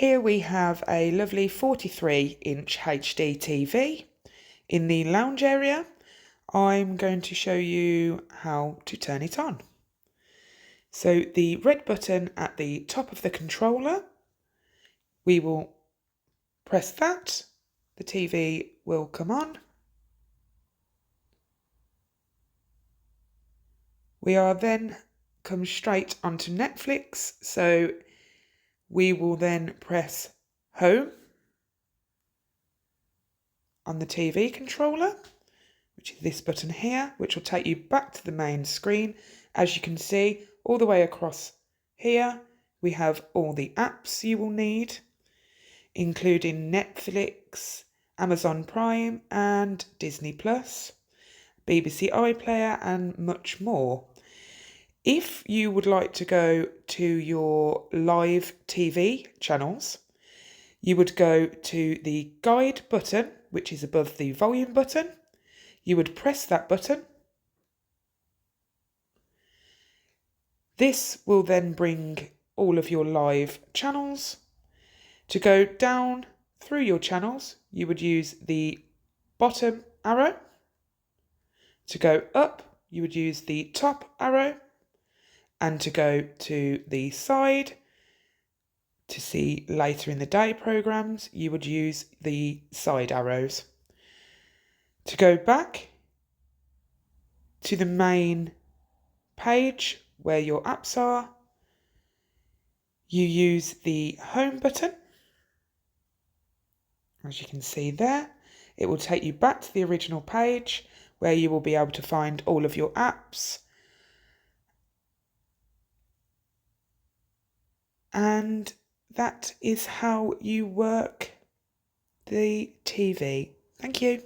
Here we have a lovely 43-inch HD TV in the lounge area. I'm going to show you how to turn it on. So the red button at the top of the controller, we will press that, the TV will come on. We are then come straight onto Netflix, so we will then press home on the TV controller, which is this button here, which will take you back to the main screen. As you can see, all the way across here, we have all the apps you will need, including Netflix, Amazon Prime and Disney Plus, BBC iPlayer and much more. If you would like to go to your live TV channels, you would go to the guide button, which is above the volume button. You would press that button. This will then bring all of your live channels. To go down through your channels, you would use the bottom arrow. To go up, you would use the top arrow. And to go to the side, to see later in the day programs, you would use the side arrows. To go back to the main page where your apps are, you use the home button. As you can see there, it will take you back to the original page where you will be able to find all of your apps. And that is how you work the TV. Thank you.